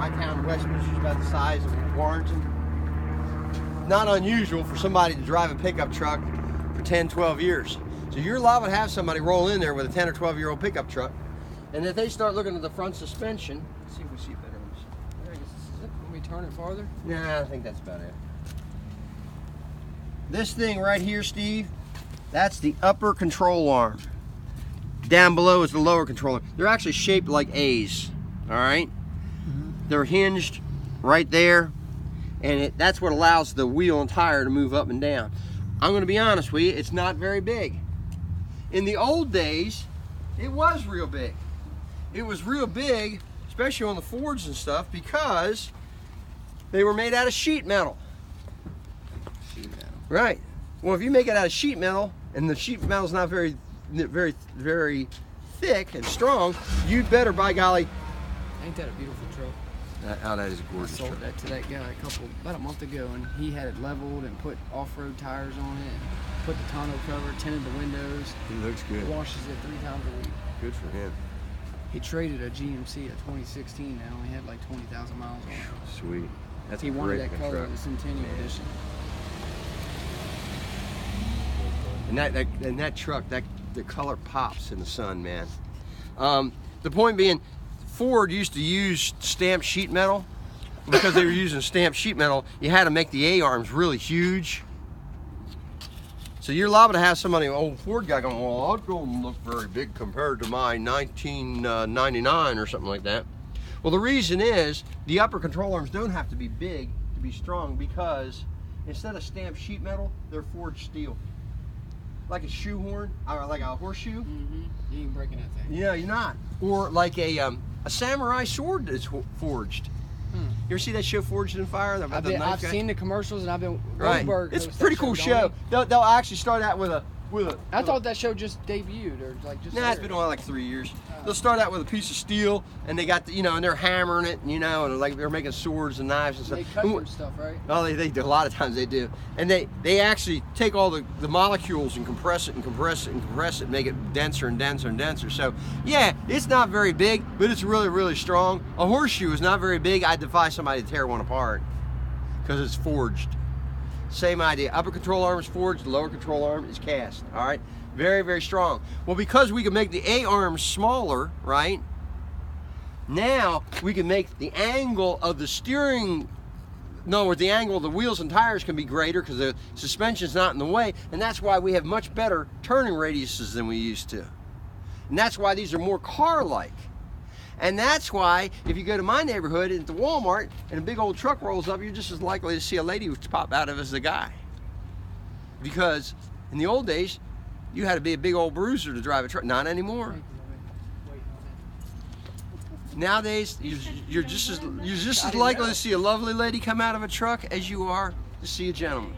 My town, Westminster, is about the size of Warrenton. Not unusual for somebody to drive a pickup truck for 10, 12 years. So you're liable to have somebody roll in there with a 10 or 12-year-old pickup truck, and if they start looking at the front suspension, let's see if we see it better. I guess this is it. Let me turn it farther. Nah, I think that's about it. This thing right here, Steve, that's the upper control arm. Down below is the lower control arm. They're actually shaped like A's, all right? They're hinged right there, and that's what allows the wheel and tire to move up and down. I'm gonna be honest with you, it's not very big. In the old days, it was real big. It was real big, especially on the Fords and stuff, because they were made out of sheet metal. Sheet metal. Right. Well, if you make it out of sheet metal, and the sheet metal's not very thick and strong, you'd better, by golly. Ain't that a beautiful truck? That is a I gorgeous sold truck. that to that guy about a month ago, and he had it leveled and put off-road tires on it, and put the tonneau cover, tinted the windows. He looks good. Washes it 3 times a week. Good for him. He traded a GMC, a 2016, that only had like 20,000 miles on it. Sweet. That's He a wanted great that color, truck. the Centennial Edition. And that truck, the color pops in the sun, man. The point being, Ford used to use stamped sheet metal. Because they were using stamped sheet metal, you had to make the A-arms really huge. So you're liable to have somebody, old Ford guy going, well, it don't look very big compared to my 1999 or something like that. Well, the reason is the upper control arms don't have to be big to be strong, because instead of stamped sheet metal, they're forged steel. Like a shoehorn, or like a horseshoe. You ain't breaking that thing. Yeah, you're not. Or like a samurai sword that's forged. You ever see that show, Forged in Fire? I've seen the commercials, and I've been. Right. Goldberg It's a hosts pretty that cool don't show. They'll actually start out with a. I thought that show just debuted, or like just. Nah, it's been on like 3 years. They'll start out with a piece of steel, and they got the, and they're hammering it, and like they're making swords and knives and stuff. They cut their stuff, right? Oh, they do. A lot of times they do, and they actually take all the molecules and compress it and compress it and compress it, and make it denser and denser and denser. So yeah, it's not very big, but it's really, really strong. A horseshoe is not very big. I defy somebody to tear one apart because it's forged. Same idea. Upper control arm is forged, the lower control arm is cast. All right, very, very strong. Well, because we can make the A-arms smaller, right? Now we can make the angle of the steering, or the angle of the wheels and tires can be greater because the suspension's not in the way, and that's why we have much better turning radiuses than we used to. And that's why these are more car-like. And that's why, if you go to my neighborhood at the Walmart and a big old truck rolls up, you're just as likely to see a lady pop out of it as a guy. Because in the old days, you had to be a big old bruiser to drive a truck. Not anymore. Nowadays, you're just as likely to see a lovely lady come out of a truck as you are to see a gentleman.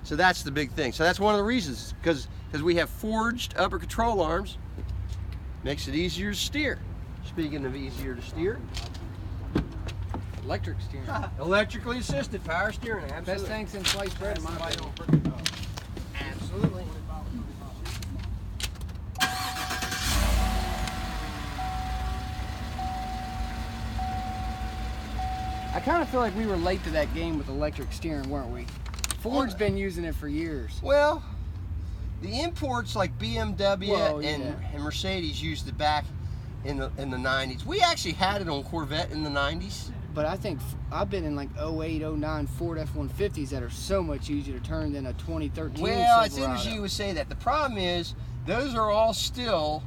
So that's the big thing. So that's one of the reasons, because we have forged upper control arms. Makes it easier to steer. Speaking of easier to steer, Electric steering. electrically assisted power steering. Absolutely. Best thing since sliced bread in my opinion. Absolutely. I kind of feel like we were late to that game with electric steering, weren't we? Ford's been using it for years. Well, the imports like BMW yeah. and Mercedes used it back in the 90s. We actually had it on Corvette in the 90s. But I think I've been in like 08, 09 Ford F-150s that are so much easier to turn than a 2013 Well, Silverado. it's interesting you would say that. The problem is, those are all still,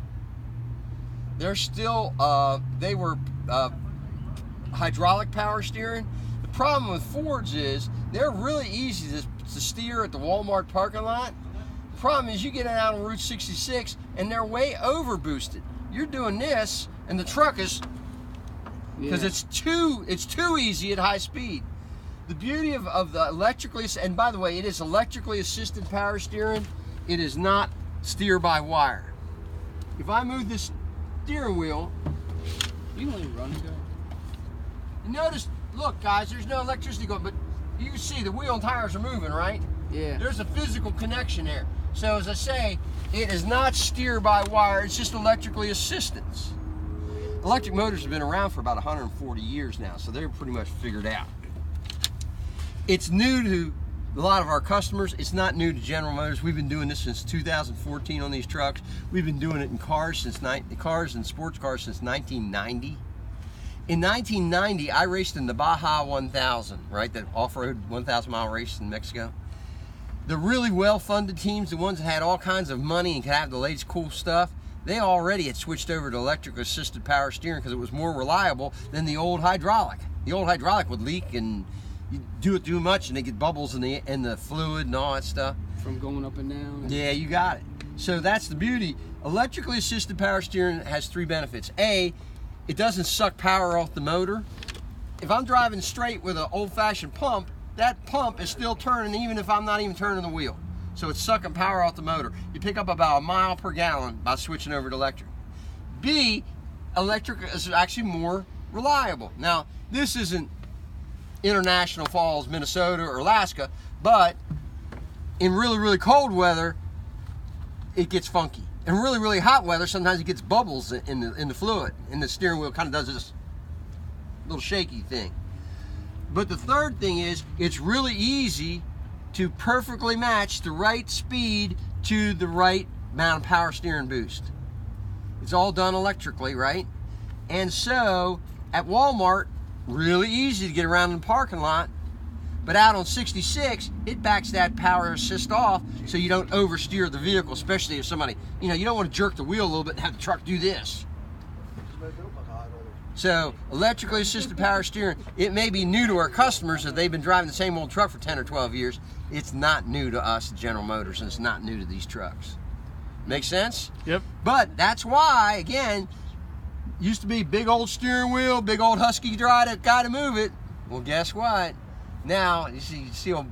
they were hydraulic power steering. The problem with Fords is, they're really easy to steer at the Walmart parking lot. The problem is, you get out on Route 66 and they're way over boosted. You're doing this and the truck is, because it's too easy at high speed. The beauty of the electrically, and by the way, it is electrically assisted power steering. It is not steer by wire. If I move this steering wheel, You only run and go. notice, look guys, there's no electricity going, but you can see the wheel and tires are moving, right? Yeah. There's a physical connection there. So as I say, it is not steer by wire, it's just electrically assistance. electric motors have been around for about 140 years now, so they're pretty much figured out. It's new to a lot of our customers. It's not new to General Motors. We've been doing this since 2014 on these trucks. We've been doing it in cars and sports cars since 1990. In 1990, I raced in the Baja 1000, right? That off-road 1,000-mile race in Mexico. The really well-funded teams, the ones that had all kinds of money and could have the latest cool stuff, they already had switched over to electric-assisted power steering because it was more reliable than the old hydraulic. The old hydraulic would leak, and you do it too much, and they get bubbles in the fluid and all that stuff. From going up and down. Yeah, you got it. So that's the beauty. Electrically assisted power steering has 3 benefits. A, it doesn't suck power off the motor. If I'm driving straight with an old-fashioned pump, that pump is still turning even if I'm not even turning the wheel. So it's sucking power off the motor. You pick up about 1 mile per gallon by switching over to electric. B, electric is actually more reliable. Now, this isn't International Falls, Minnesota or Alaska, but in really, really cold weather, it gets funky. In really, really hot weather, sometimes it gets bubbles in the fluid, and the steering wheel kind of does this little shaky thing. But the third thing is, it's really easy to perfectly match the right speed to the right amount of power steering boost. It's all done electrically, right? And so, at Walmart, really easy to get around in the parking lot, but out on 66, it backs that power assist off so you don't oversteer the vehicle, especially if somebody, you don't want to jerk the wheel a little bit and have the truck do this. So, electrically assisted power steering, it may be new to our customers if they've been driving the same old truck for 10 or 12 years. It's not new to us, General Motors, and it's not new to these trucks. Make sense? Yep. But that's why, again, used to be big old steering wheel, big old husky guy to move it. Well, guess what? Now, you see a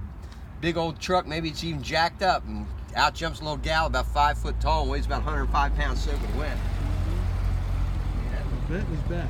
big old truck, maybe it's even jacked up, and out jumps a little gal about 5 foot tall and weighs about 105 pounds soaking wet. Bet was back.